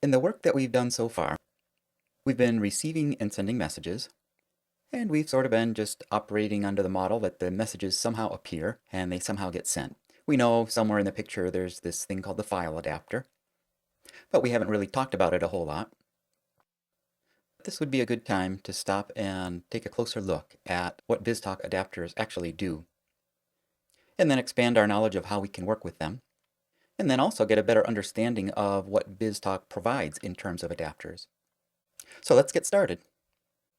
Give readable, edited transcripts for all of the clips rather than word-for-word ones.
In the work that we've done so far, we've been receiving and sending messages, and we've sort of been just operating under the model that the messages somehow appear and they somehow get sent. We know somewhere in the picture there's this thing called the file adapter, but we haven't really talked about it a whole lot. This would be a good time to stop and take a closer look at what BizTalk adapters actually do, and then expand our knowledge of how we can work with them, and then also get a better understanding of what BizTalk provides in terms of adapters. So let's get started.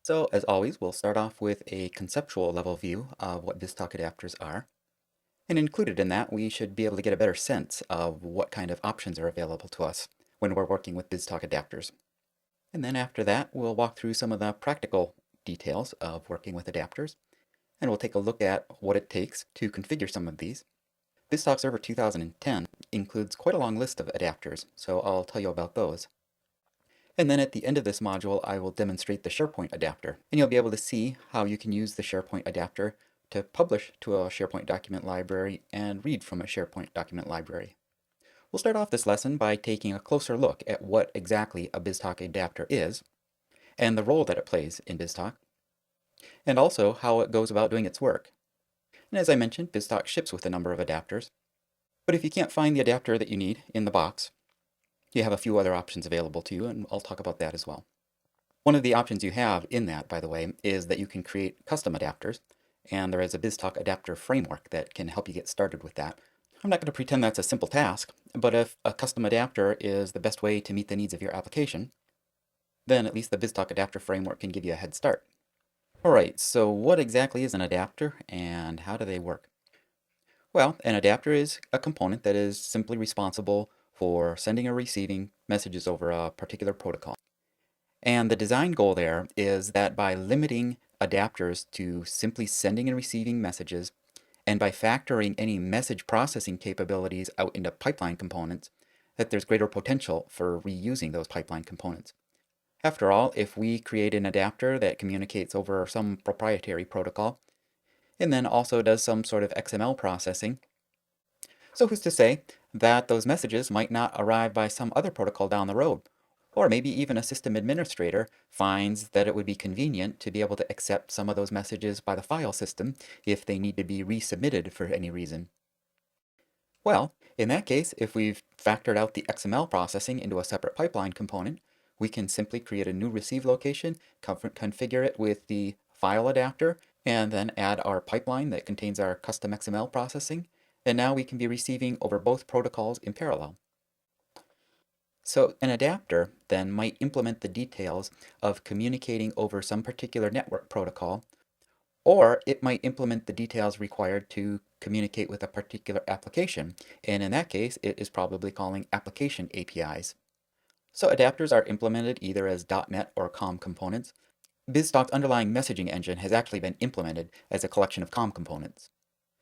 So as always, we'll start off with a conceptual level view of what BizTalk adapters are. And included in that, we should be able to get a better sense of what kind of options are available to us when we're working with BizTalk adapters. And then after that, we'll walk through some of the practical details of working with adapters, and we'll take a look at what it takes to configure some of these. BizTalk Server 2010 includes quite a long list of adapters, so I'll tell you about those. And then at the end of this module, I will demonstrate the SharePoint adapter, and you'll be able to see how you can use the SharePoint adapter to publish to a SharePoint document library and read from a SharePoint document library. We'll start off this lesson by taking a closer look at what exactly a BizTalk adapter is, and the role that it plays in BizTalk, and also how it goes about doing its work. And as I mentioned, BizTalk ships with a number of adapters, but if you can't find the adapter that you need in the box, you have a few other options available to you, and I'll talk about that as well. One of the options you have in that, by the way, is that you can create custom adapters, and there is a BizTalk adapter framework that can help you get started with that. I'm not going to pretend that's a simple task, but if a custom adapter is the best way to meet the needs of your application, then at least the BizTalk adapter framework can give you a head start. Alright, so what exactly is an adapter, and how do they work? Well, an adapter is a component that is simply responsible for sending or receiving messages over a particular protocol. And the design goal there is that by limiting adapters to simply sending and receiving messages, and by factoring any message processing capabilities out into pipeline components, that there's greater potential for reusing those pipeline components. After all, if we create an adapter that communicates over some proprietary protocol, and then also does some sort of XML processing, so who's to say that those messages might not arrive by some other protocol down the road? Or maybe even a system administrator finds that it would be convenient to be able to accept some of those messages by the file system if they need to be resubmitted for any reason. Well, in that case, if we've factored out the XML processing into a separate pipeline component, we can simply create a new receive location, configure it with the file adapter, and then add our pipeline that contains our custom XML processing, and now we can be receiving over both protocols in parallel. So an adapter then might implement the details of communicating over some particular network protocol, or it might implement the details required to communicate with a particular application, and in that case it is probably calling application APIs. So adapters are implemented either as .NET or COM components. BizTalk's underlying messaging engine has actually been implemented as a collection of COM components.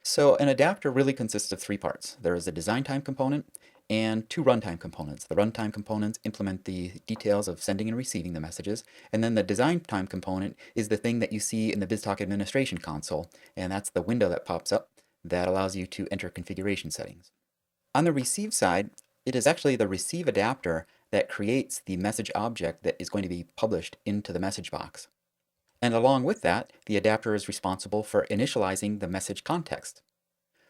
So an adapter really consists of three parts. There is a design time component and two runtime components. The runtime components implement the details of sending and receiving the messages, and then the design time component is the thing that you see in the BizTalk administration console, and that's the window that pops up that allows you to enter configuration settings. On the receive side, it is actually the receive adapter that creates the message object that is going to be published into the message box. And along with that, the adapter is responsible for initializing the message context.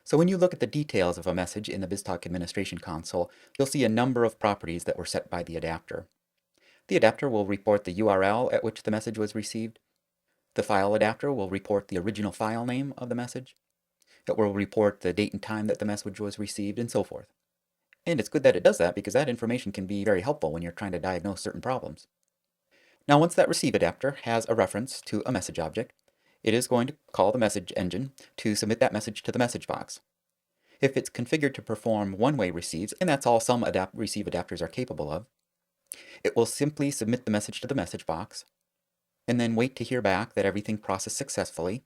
So when you look at the details of a message in the BizTalk administration console, you'll see a number of properties that were set by the adapter. The adapter will report the URL at which the message was received. The file adapter will report the original file name of the message. It will report the date and time that the message was received, and so forth. And it's good that it does that because that information can be very helpful when you're trying to diagnose certain problems. Now once that receive adapter has a reference to a message object, it is going to call the message engine to submit that message to the message box. If it's configured to perform one-way receives, and that's all some receive adapters are capable of, it will simply submit the message to the message box, and then wait to hear back that everything processed successfully,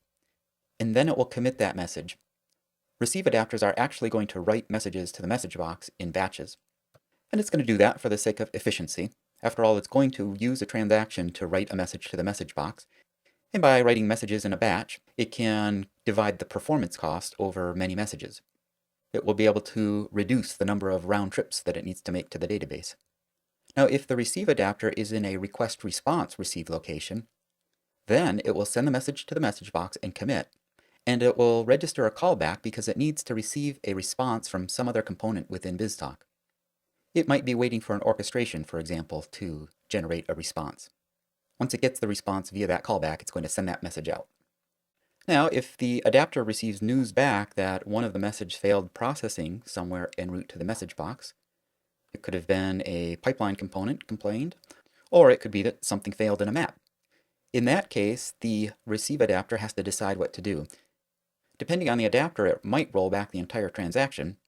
and then it will commit that message. Receive adapters are actually going to write messages to the message box in batches, and it's going to do that for the sake of efficiency. After all, it's going to use a transaction to write a message to the message box, and by writing messages in a batch, it can divide the performance cost over many messages. It will be able to reduce the number of round trips that it needs to make to the database. Now, if the receive adapter is in a request response receive location, then it will send the message to the message box and commit, and it will register a callback because it needs to receive a response from some other component within BizTalk. It might be waiting for an orchestration, for example, to generate a response. Once it gets the response via that callback, it's going to send that message out. Now, if the adapter receives news back that one of the message failed processing somewhere en route to the message box, it could have been a pipeline component complained, or it could be that something failed in a map. In that case, the receive adapter has to decide what to do. Depending on the adapter, it might roll back the entire transaction,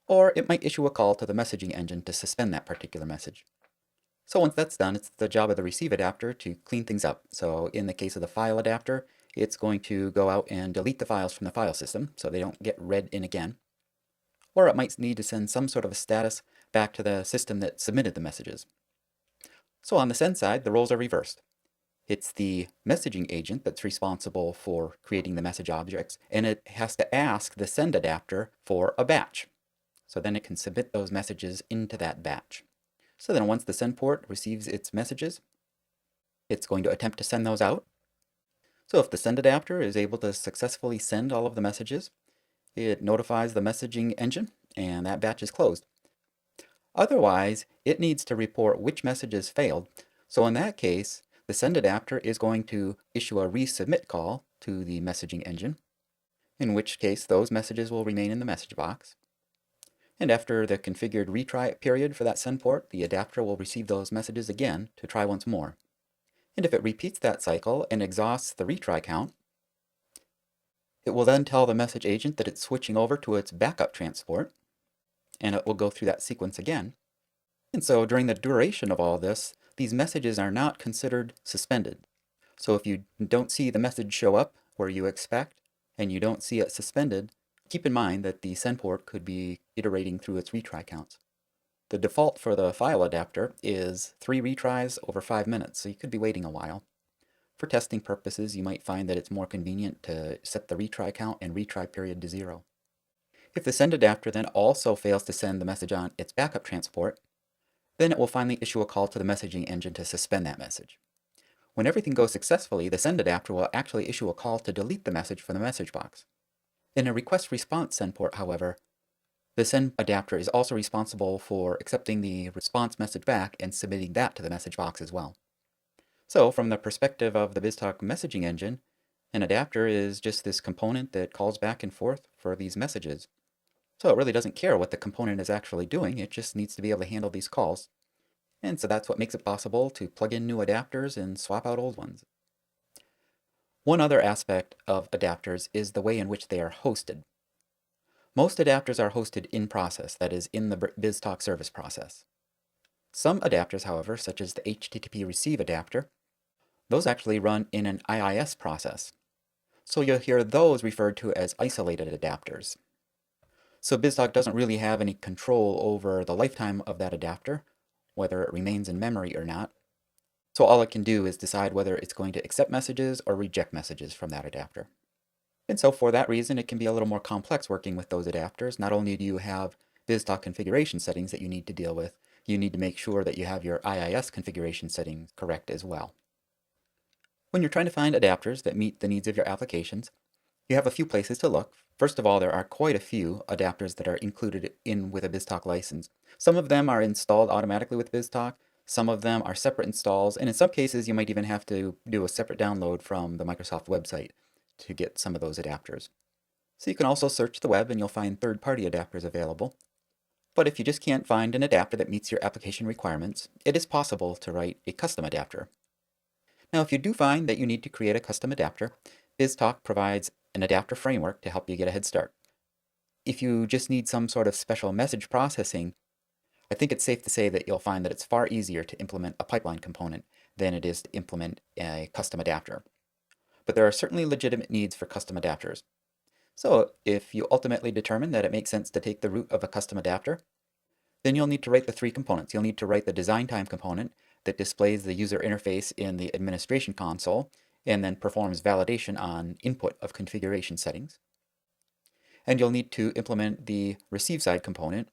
or it might issue a call to the messaging engine to suspend that particular message. So once that's done, it's the job of the receive adapter to clean things up. So in the case of the file adapter, it's going to go out and delete the files from the file system so they don't get read in again. Or it might need to send some sort of a status back to the system that submitted the messages. So on the send side, the roles are reversed. It's the messaging agent that's responsible for creating the message objects, and it has to ask the send adapter for a batch. So then it can submit those messages into that batch. So then once the send port receives its messages, it's going to attempt to send those out. So if the send adapter is able to successfully send all of the messages, it notifies the messaging engine and that batch is closed. Otherwise, it needs to report which messages failed. So in that case, the send adapter is going to issue a resubmit call to the messaging engine, in which case those messages will remain in the message box. And after the configured retry period for that send port, the adapter will receive those messages again to try once more. And if it repeats that cycle and exhausts the retry count, it will then tell the message agent that it's switching over to its backup transport, and it will go through that sequence again. And so during the duration of all this, these messages are not considered suspended. So if you don't see the message show up where you expect, and you don't see it suspended, keep in mind that the send port could be iterating through its retry counts. The default for the file adapter is 3 retries over 5 minutes, so you could be waiting a while. For testing purposes, you might find that it's more convenient to set the retry count and retry period to 0. If the send adapter then also fails to send the message on its backup transport, then it will finally issue a call to the messaging engine to suspend that message. When everything goes successfully, the send adapter will actually issue a call to delete the message from the message box. In a request response send port, however, the send adapter is also responsible for accepting the response message back and submitting that to the message box as well. So from the perspective of the BizTalk messaging engine, an adapter is just this component that calls back and forth for these messages. So it really doesn't care what the component is actually doing, it just needs to be able to handle these calls. And so that's what makes it possible to plug in new adapters and swap out old ones. One other aspect of adapters is the way in which they are hosted. Most adapters are hosted in process, that is, in the BizTalk service process. Some adapters, however, such as the HTTP receive adapter, those actually run in an IIS process. So you'll hear those referred to as isolated adapters. So BizTalk doesn't really have any control over the lifetime of that adapter, whether it remains in memory or not. So all it can do is decide whether it's going to accept messages or reject messages from that adapter. And so for that reason, it can be a little more complex working with those adapters. Not only do you have BizTalk configuration settings that you need to deal with, you need to make sure that you have your IIS configuration settings correct as well. When you're trying to find adapters that meet the needs of your applications, you have a few places to look. First of all, there are quite a few adapters that are included in with a BizTalk license. Some of them are installed automatically with BizTalk. Some of them are separate installs, and in some cases you might even have to do a separate download from the Microsoft website to get some of those adapters. So you can also search the web and you'll find third-party adapters available. But if you just can't find an adapter that meets your application requirements, it is possible to write a custom adapter. Now if you do find that you need to create a custom adapter, BizTalk provides an adapter framework to help you get a head start. If you just need some sort of special message processing, I think it's safe to say that you'll find that it's far easier to implement a pipeline component than it is to implement a custom adapter. But there are certainly legitimate needs for custom adapters. So if you ultimately determine that it makes sense to take the route of a custom adapter, then you'll need to write the 3 components. You'll need to write the design time component that displays the user interface in the administration console and then performs validation on input of configuration settings. And you'll need to implement the receive side component,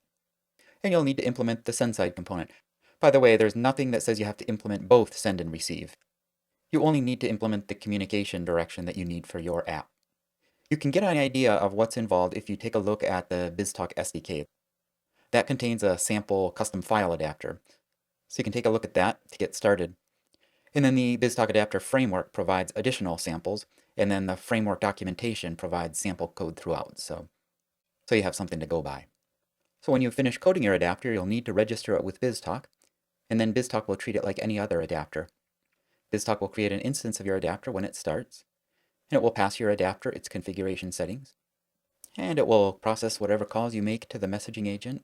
and you'll need to implement the send side component. By the way, there's nothing that says you have to implement both send and receive. You only need to implement the communication direction that you need for your app. You can get an idea of what's involved if you take a look at the BizTalk SDK. That contains a sample custom file adapter. So you can take a look at that to get started. And then the BizTalk adapter framework provides additional samples, and then the framework documentation provides sample code throughout, so you have something to go by. So when you finish coding your adapter, you'll need to register it with BizTalk, and then BizTalk will treat it like any other adapter. BizTalk will create an instance of your adapter when it starts, and it will pass your adapter its configuration settings, and it will process whatever calls you make to the messaging agent,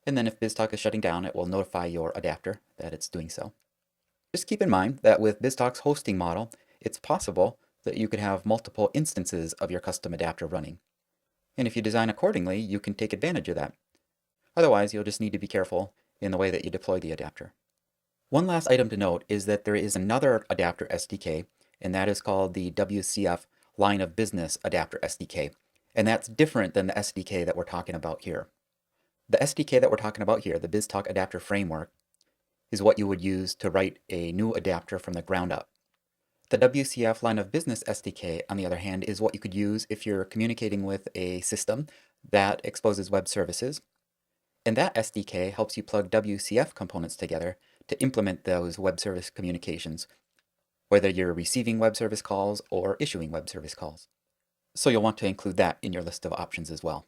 and then if BizTalk is shutting down, it will notify your adapter that it's doing so. Just keep in mind that with BizTalk's hosting model, it's possible that you could have multiple instances of your custom adapter running. And if you design accordingly, you can take advantage of that. Otherwise, you'll just need to be careful in the way that you deploy the adapter. One last item to note is that there is another adapter SDK, and that is called the WCF Line of Business Adapter SDK. And that's different than the SDK that we're talking about here. The SDK that we're talking about here, the BizTalk Adapter Framework, is what you would use to write a new adapter from the ground up. The WCF Line of Business SDK, on the other hand, is what you could use if you're communicating with a system that exposes web services. And that SDK helps you plug WCF components together to implement those web service communications, whether you're receiving web service calls or issuing web service calls. So you'll want to include that in your list of options as well.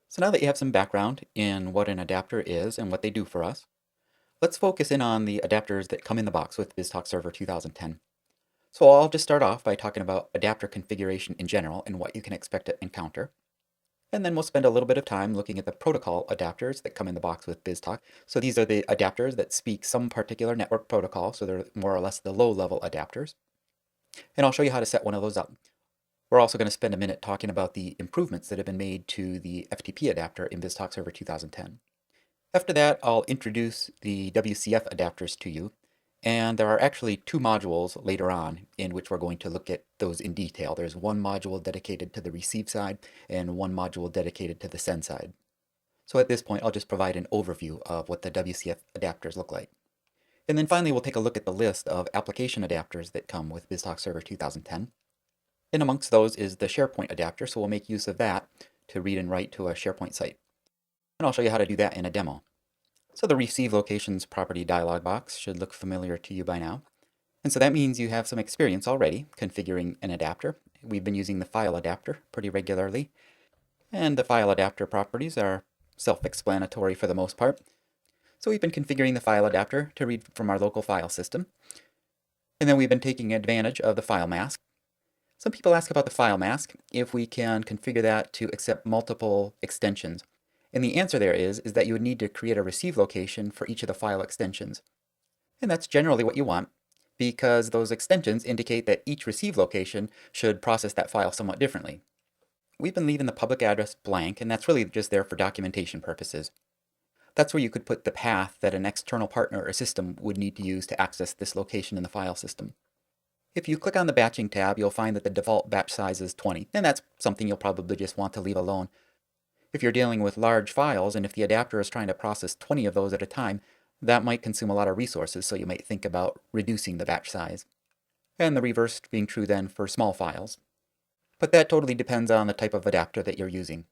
So now that you have some background in what an adapter is and what they do for us, let's focus in on the adapters that come in the box with BizTalk Server 2010. So I'll just start off by talking about adapter configuration in general and what you can expect to encounter. And then we'll spend a little bit of time looking at the protocol adapters that come in the box with BizTalk. So these are the adapters that speak some particular network protocol, so they're more or less the low-level adapters. And I'll show you how to set one of those up. We're also going to spend a minute talking about the improvements that have been made to the FTP adapter in BizTalk Server 2010. After that, I'll introduce the WCF adapters to you, and there are actually two modules later on in which we're going to look at those in detail. There's one module dedicated to the receive side and one module dedicated to the send side. So at this point, I'll just provide an overview of what the WCF adapters look like. And then finally, we'll take a look at the list of application adapters that come with BizTalk Server 2010. And amongst those is the SharePoint adapter, so we'll make use of that to read and write to a SharePoint site. And I'll show you how to do that in a demo. So the Receive Locations property dialog box should look familiar to you by now. And so that means you have some experience already configuring an adapter. We've been using the file adapter pretty regularly. And the file adapter properties are self-explanatory for the most part. So we've been configuring the file adapter to read from our local file system. And then we've been taking advantage of the file mask. Some people ask about the file mask, if we can configure that to accept multiple extensions. And the answer there is that you would need to create a receive location for each of the file extensions. And that's generally what you want, because those extensions indicate that each receive location should process that file somewhat differently. We've been leaving the public address blank, and that's really just there for documentation purposes. That's where you could put the path that an external partner or system would need to use to access this location in the file system. If you click on the batching tab, you'll find that the default batch size is 20, and that's something you'll probably just want to leave alone. If you're dealing with large files, and if the adapter is trying to process 20 of those at a time, that might consume a lot of resources, so you might think about reducing the batch size. And the reverse being true then for small files. But that totally depends on the type of adapter that you're using.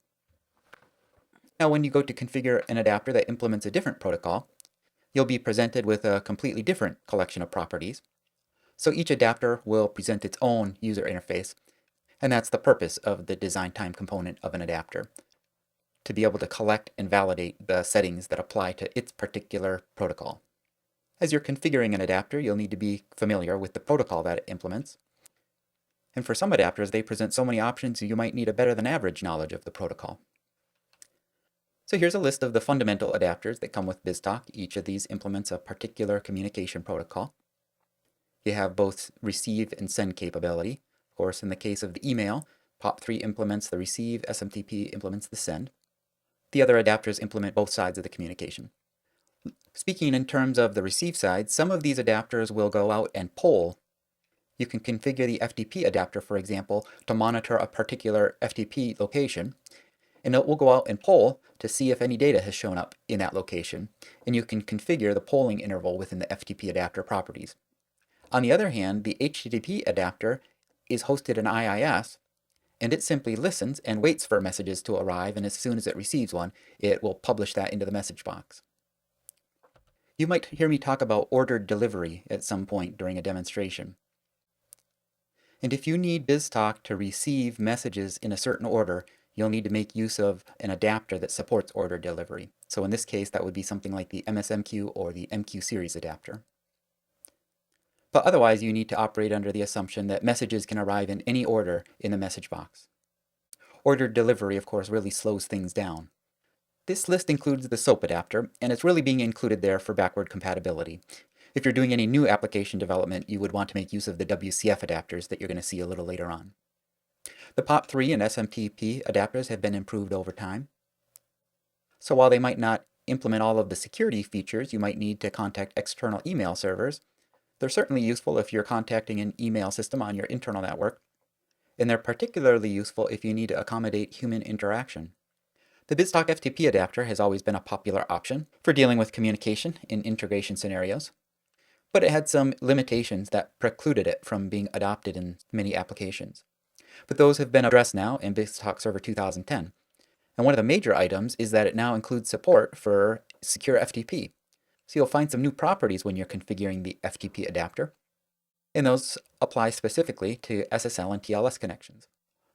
Now when you go to configure an adapter that implements a different protocol, you'll be presented with a completely different collection of properties. So each adapter will present its own user interface, and that's the purpose of the design time component of an adapter, to be able to collect and validate the settings that apply to its particular protocol. As you're configuring an adapter, you'll need to be familiar with the protocol that it implements. And for some adapters, they present so many options you might need a better than average knowledge of the protocol. So here's a list of the fundamental adapters that come with BizTalk. Each of these implements a particular communication protocol. You have both receive and send capability. Of course, in the case of the email, POP3 implements the receive, SMTP implements the send. The other adapters implement both sides of the communication. Speaking in terms of the receive side, some of these adapters will go out and poll. You can configure the FTP adapter, for example, to monitor a particular FTP location. and it will go out and poll to see if any data has shown up in that location, and you can configure the polling interval within the FTP adapter properties. On the other hand, the HTTP adapter is hosted in IIS, and it simply listens and waits for messages to arrive, and as soon as it receives one, it will publish that into the message box. You might hear me talk about ordered delivery at some point during a demonstration. And if you need BizTalk to receive messages in a certain order, you'll need to make use of an adapter that supports ordered delivery. So in this case, that would be something like the MSMQ or the MQ series adapter. But otherwise, you need to operate under the assumption that messages can arrive in any order in the message box. Ordered delivery, of course, really slows things down. This list includes the SOAP adapter, and it's really being included there for backward compatibility. If you're doing any new application development, you would want to make use of the WCF adapters that you're going to see a little later on. The POP3 and SMTP adapters have been improved over time. So while they might not implement all of the security features you might need to contact external email servers, they're certainly useful if you're contacting an email system on your internal network, and they're particularly useful if you need to accommodate human interaction. The BizTalk FTP adapter has always been a popular option for dealing with communication in integration scenarios, but it had some limitations that precluded it from being adopted in many applications. But those have been addressed now in BizTalk Server 2010. And one of the major items is that it now includes support for secure FTP. So you'll find some new properties when you're configuring the FTP adapter, and those apply specifically to SSL and TLS connections.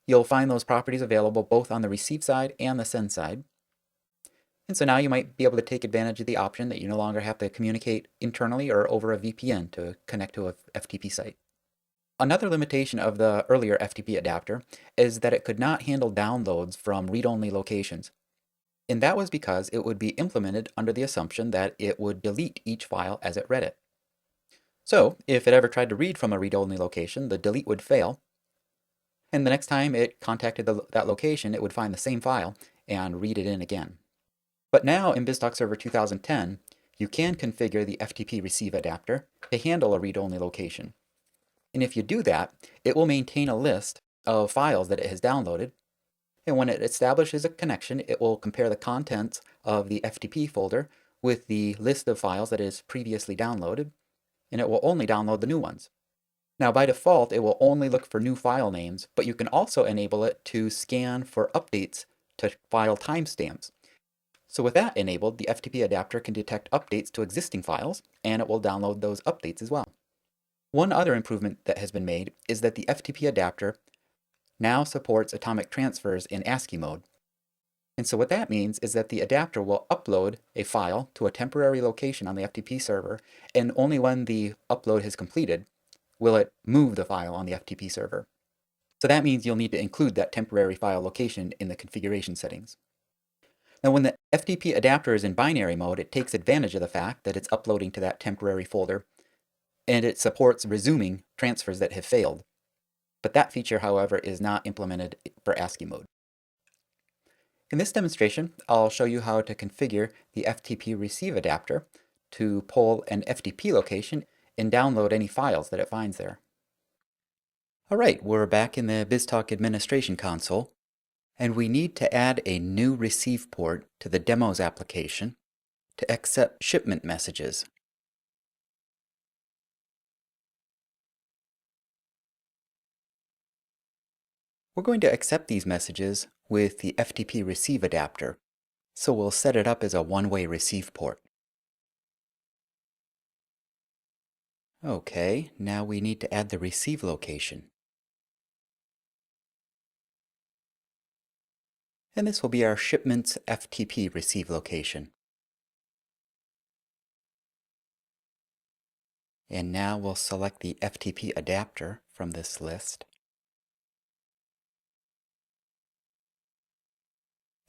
You'll find those properties available both on the receive side and the send side. And so now you might be able to take advantage of the option that you no longer have to communicate internally or over a VPN to connect to a FTP site. Another limitation of the earlier FTP adapter is that it could not handle downloads from read-only locations. And that was because it would be implemented under the assumption that it would delete each file as it read it. So if it ever tried to read from a read-only location, the delete would fail, and the next time it contacted that location, it would find the same file and read it in again. But now in BizTalk Server 2010, you can configure the FTP receive adapter to handle a read-only location. And if you do that, it will maintain a list of files that it has downloaded, and when it establishes a connection, it will compare the contents of the FTP folder with the list of files that is previously downloaded, and it will only download the new ones. Now by default, it will only look for new file names, but you can also enable it to scan for updates to file timestamps. So with that enabled, the FTP adapter can detect updates to existing files, and it will download those updates as well. One other improvement that has been made is that the FTP adapter now supports atomic transfers in ASCII mode. And so what that means is that the adapter will upload a file to a temporary location on the FTP server, and only when the upload has completed will it move the file on the FTP server. So that means you'll need to include that temporary file location in the configuration settings. Now when the FTP adapter is in binary mode, it takes advantage of the fact that it's uploading to that temporary folder, and it supports resuming transfers that have failed. But that feature, however, is not implemented for ASCII mode. In this demonstration, I'll show you how to configure the FTP receive adapter to pull an FTP location and download any files that it finds there. All right, we're back in the BizTalk administration console, and we need to add a new receive port to the demos application to accept shipment messages. We're going to accept these messages with the FTP receive adapter, so we'll set it up as a one-way receive port. Okay, now we need to add the receive location. And this will be our shipment's FTP receive location. And now we'll select the FTP adapter from this list.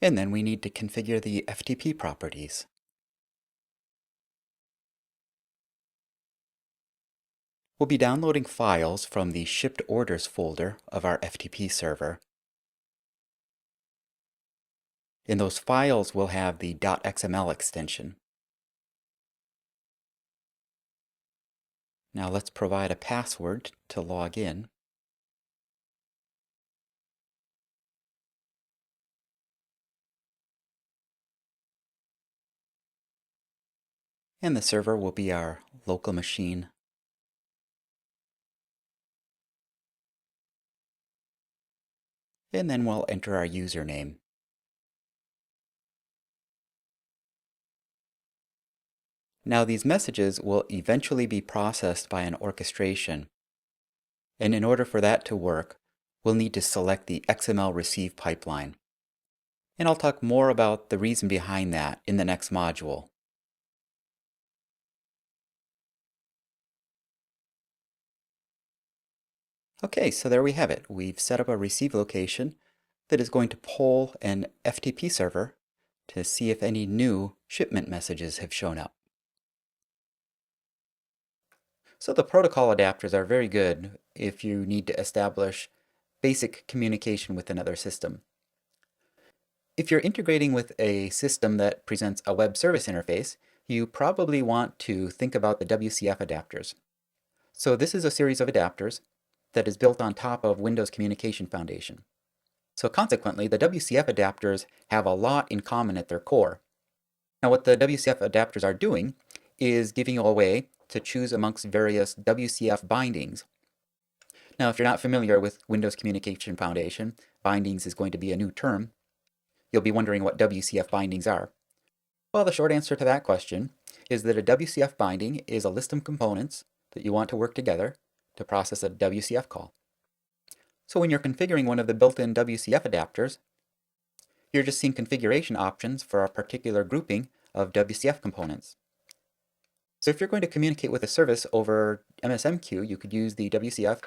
And then we need to configure the FTP properties. We'll be downloading files from the shipped orders folder of our FTP server. And those files will have the .xml extension. Now let's provide a password to log in. And the server will be our local machine. And then we'll enter our username. Now these messages will eventually be processed by an orchestration. And in order for that to work, we'll need to select the XML receive pipeline. And I'll talk more about the reason behind that in the next module. Okay, so there we have it. We've set up a receive location that is going to poll an FTP server to see if any new shipment messages have shown up. So the protocol adapters are very good if you need to establish basic communication with another system. If you're integrating with a system that presents a web service interface, you probably want to think about the WCF adapters. So this is a series of adapters that is built on top of Windows Communication Foundation. So consequently, the WCF adapters have a lot in common at their core. Now what the WCF adapters are doing is giving you a way to choose amongst various WCF bindings. Now if you're not familiar with Windows Communication Foundation, bindings is going to be a new term. You'll be wondering what WCF bindings are. Well, the short answer to that question is that a WCF binding is a list of components that you want to work together to process a WCF call. So when you're configuring one of the built-in WCF adapters, you're just seeing configuration options for a particular grouping of WCF components. So if you're going to communicate with a service over MSMQ, you could use the WCF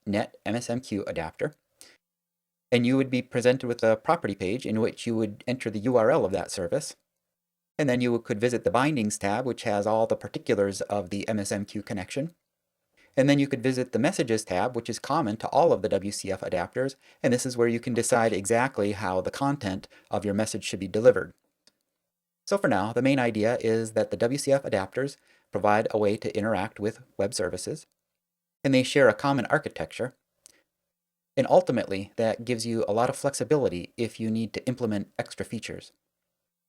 net MSMQ adapter, and you would be presented with a property page in which you would enter the URL of that service, and then you could visit the bindings tab, which has all the particulars of the MSMQ connection. And then you could visit the Messages tab, which is common to all of the WCF adapters, and this is where you can decide exactly how the content of your message should be delivered. So for now, the main idea is that the WCF adapters provide a way to interact with web services, and they share a common architecture, and ultimately that gives you a lot of flexibility if you need to implement extra features.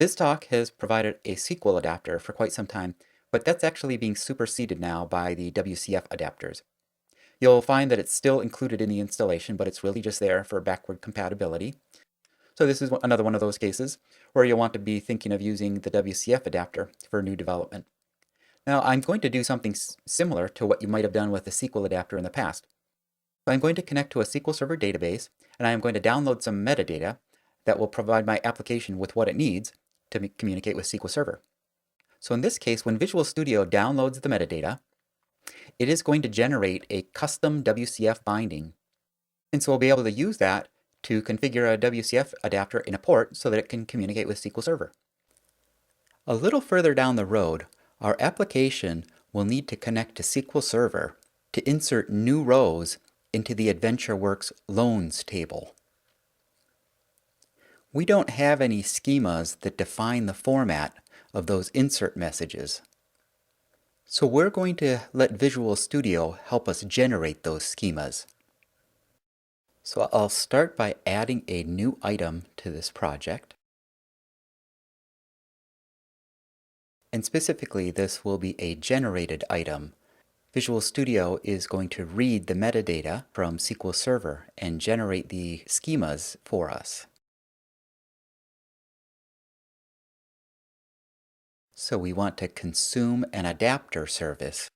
BizTalk has provided a SQL adapter for quite some time, but that's actually being superseded now by the WCF adapters. You'll find that it's still included in the installation, but it's really just there for backward compatibility. So this is another one of those cases where you'll want to be thinking of using the WCF adapter for new development. Now I'm going to do something similar to what you might have done with the SQL adapter in the past. So I'm going to connect to a SQL Server database, and I'm going to download some metadata that will provide my application with what it needs to communicate with SQL Server. So in this case, when Visual Studio downloads the metadata, it is going to generate a custom WCF binding. And so we'll be able to use that to configure a WCF adapter in a port so that it can communicate with SQL Server. A little further down the road, our application will need to connect to SQL Server to insert new rows into the AdventureWorks Loans table. We don't have any schemas that define the format of those insert messages. So we're going to let Visual Studio help us generate those schemas. So I'll start by adding a new item to this project. And specifically, this will be a generated item. Visual Studio is going to read the metadata from SQL Server and generate the schemas for us. So we want to consume an adapter service.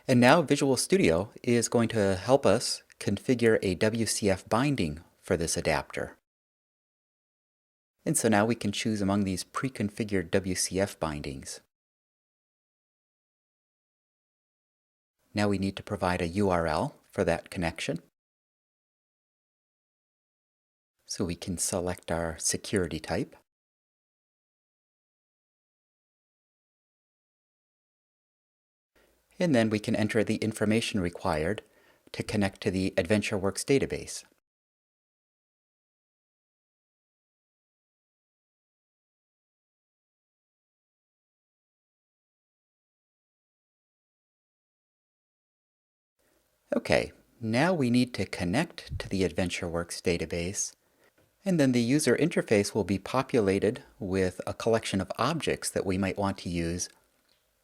And now Visual Studio is going to help us configure a WCF binding for this adapter. And so now we can choose among these pre-configured WCF bindings. Now we need to provide a URL for that connection. So we can select our security type. And then we can enter the information required to connect to the AdventureWorks database. Okay, now we need to connect to the AdventureWorks database, And then the user interface will be populated with a collection of objects that we might want to use.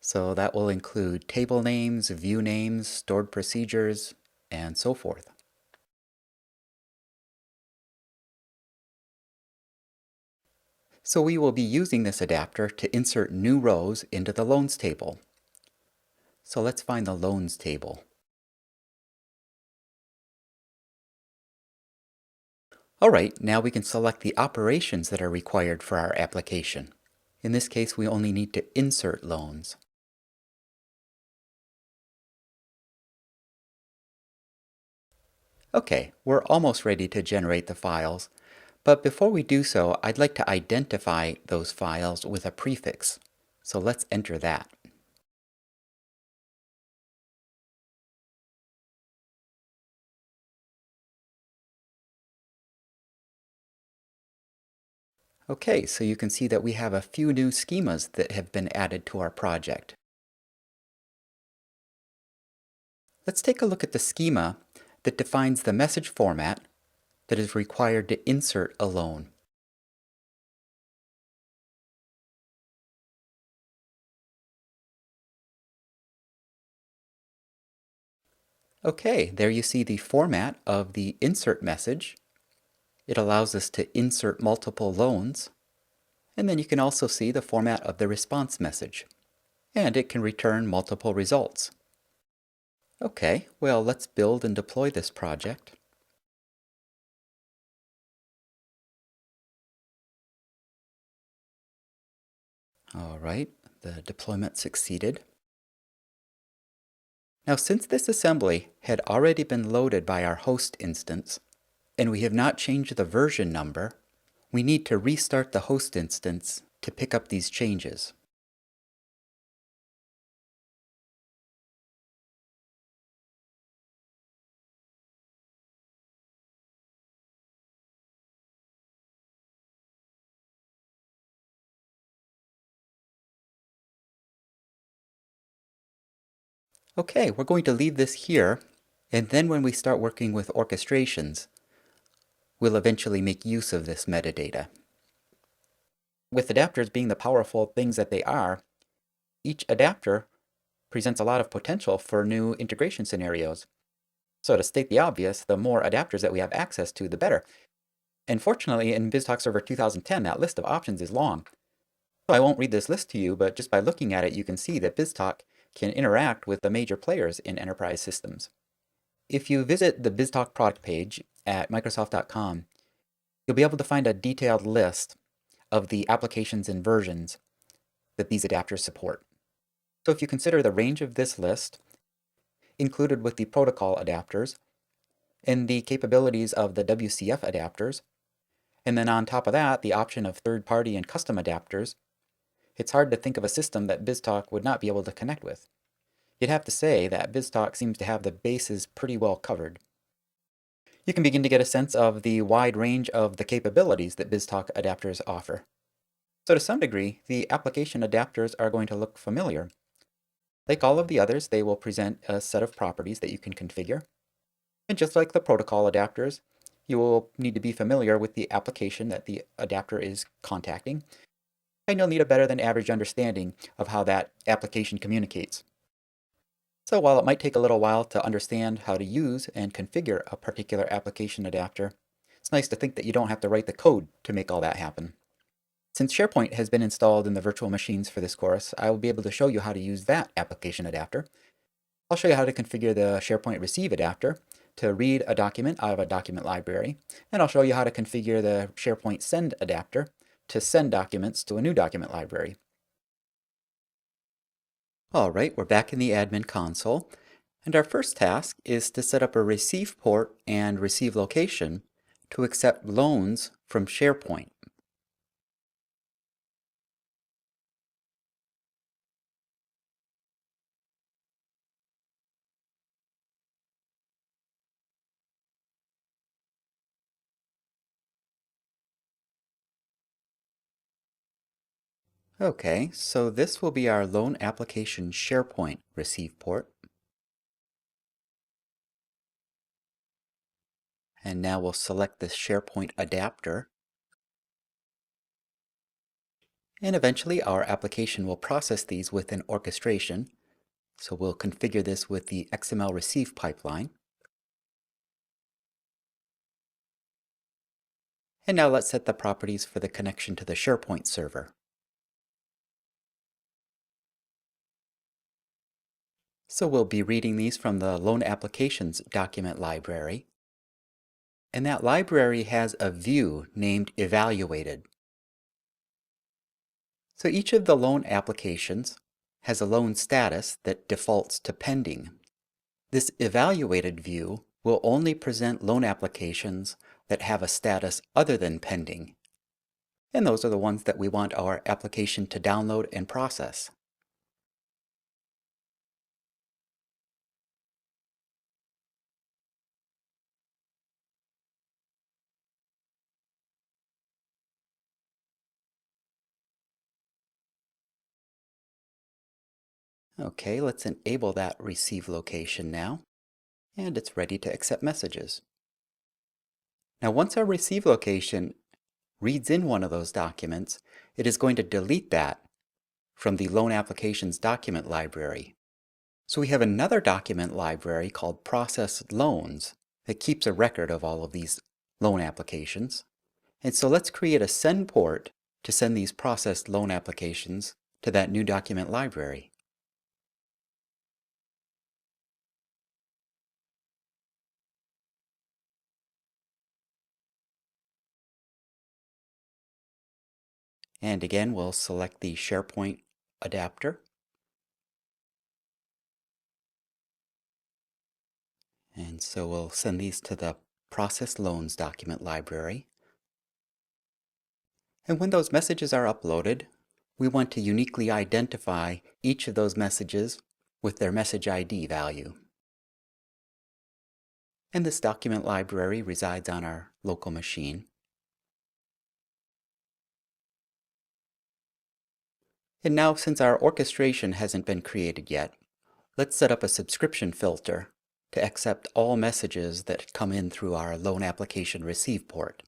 So that will include table names, view names, stored procedures, and so forth. So we will be using this adapter to insert new rows into the loans table. So let's find the loans table. Alright, now we can select the operations that are required for our application. In this case, we only need to insert loans. Okay, we're almost ready to generate the files, but before we do so, I'd like to identify those files with a prefix. So let's enter that. Okay, so you can see that we have a few new schemas that have been added to our project. Let's take a look at the schema that defines the message format that is required to insert a loan. Okay, there you see the format of the insert message. It allows us to insert multiple loans. And then you can also see the format of the response message. And it can return multiple results. Okay, well, let's build and deploy this project. All right, the deployment succeeded. Now, since this assembly had already been loaded by our host instance, and we have not changed the version number, we need to restart the host instance to pick up these changes. Okay, we're going to leave this here, and then when we start working with orchestrations, we'll eventually make use of this metadata. With adapters being the powerful things that they are, each adapter presents a lot of potential for new integration scenarios. So to state the obvious, the more adapters that we have access to, the better. And fortunately, in BizTalk Server 2010, that list of options is long. So I won't read this list to you, but just by looking at it, you can see that BizTalk can interact with the major players in enterprise systems. If you visit the BizTalk product page at Microsoft.com, you'll be able to find a detailed list of the applications and versions that these adapters support. So if you consider the range of this list, included with the protocol adapters, and the capabilities of the WCF adapters, and then on top of that, the option of third-party and custom adapters, it's hard to think of a system that BizTalk would not be able to connect with. You'd have to say that BizTalk seems to have the bases pretty well covered. You can begin to get a sense of the wide range of the capabilities that BizTalk adapters offer. So to some degree, the application adapters are going to look familiar. Like all of the others, they will present a set of properties that you can configure. And just like the protocol adapters, you will need to be familiar with the application that the adapter is contacting, and you'll need a better than average understanding of how that application communicates. So while it might take a little while to understand how to use and configure a particular application adapter, it's nice to think that you don't have to write the code to make all that happen. Since SharePoint has been installed in the virtual machines for this course, I will be able to show you how to use that application adapter. I'll show you how to configure the SharePoint Receive adapter to read a document out of a document library, and I'll show you how to configure the SharePoint Send adapter to send documents to a new document library. All right, we're back in the admin console, and our first task is to set up a receive port and receive location to accept loans from SharePoint. Okay, so this will be our loan application SharePoint receive port. And now we'll select the SharePoint adapter. And eventually our application will process these with an orchestration. So we'll configure this with the XML receive pipeline. And now let's set the properties for the connection to the SharePoint server. So we'll be reading these from the Loan Applications document library. And that library has a view named Evaluated. So each of the loan applications has a loan status that defaults to pending. This Evaluated view will only present loan applications that have a status other than pending. And those are the ones that we want our application to download and process. Okay, let's enable that receive location now, and it's ready to accept messages. Now once our receive location reads in one of those documents, it is going to delete that from the Loan Applications document library. So we have another document library called Process Loans that keeps a record of all of these loan applications. And so let's create a send port to send these processed loan applications to that new document library. And again, we'll select the SharePoint adapter. And so we'll send these to the Process Loans document library. And when those messages are uploaded, we want to uniquely identify each of those messages with their message ID value. And this document library resides on our local machine. And now, since our orchestration hasn't been created yet, let's set up a subscription filter to accept all messages that come in through our loan application receive port.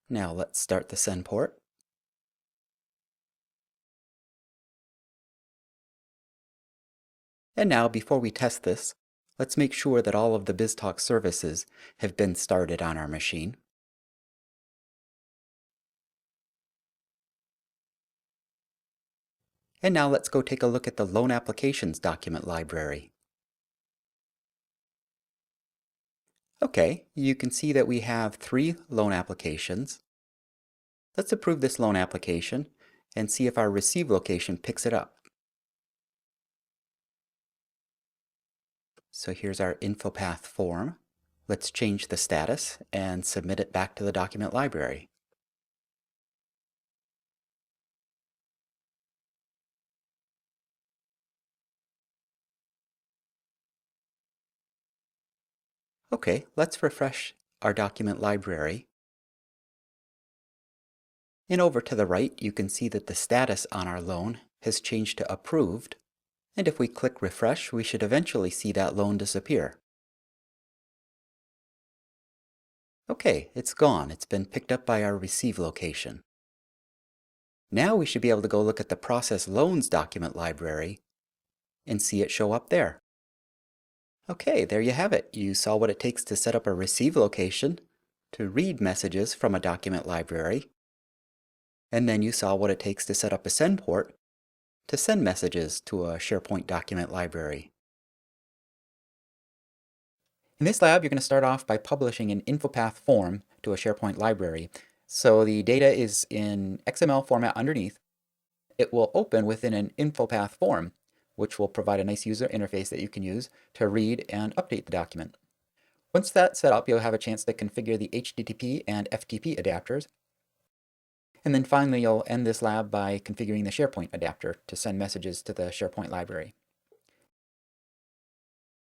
Now let's start the send port. And now, before we test this, let's make sure that all of the BizTalk services have been started on our machine. And now let's go take a look at the Loan Applications document library. Okay, you can see that we have 3 loan applications. Let's approve this loan application and see if our receive location picks it up. So here's our info path form. Let's change the status and submit it back to the document library. Okay, let's refresh our document library. And over to the right, you can see that the status on our loan has changed to approved. And if we click refresh, we should eventually see that loan disappear. Okay, it's gone. It's been picked up by our receive location. Now we should be able to go look at the Process Loans document library and see it show up there. Okay, there you have it. You saw what it takes to set up a receive location to read messages from a document library. And then you saw what it takes to set up a send port to send messages to a SharePoint document library. In this lab, you're going to start off by publishing an InfoPath form to a SharePoint library. So the data is in XML format underneath. It will open within an InfoPath form, which will provide a nice user interface that you can use to read and update the document. Once that's set up, you'll have a chance to configure the HTTP and FTP adapters. And then finally, you'll end this lab by configuring the SharePoint adapter to send messages to the SharePoint library.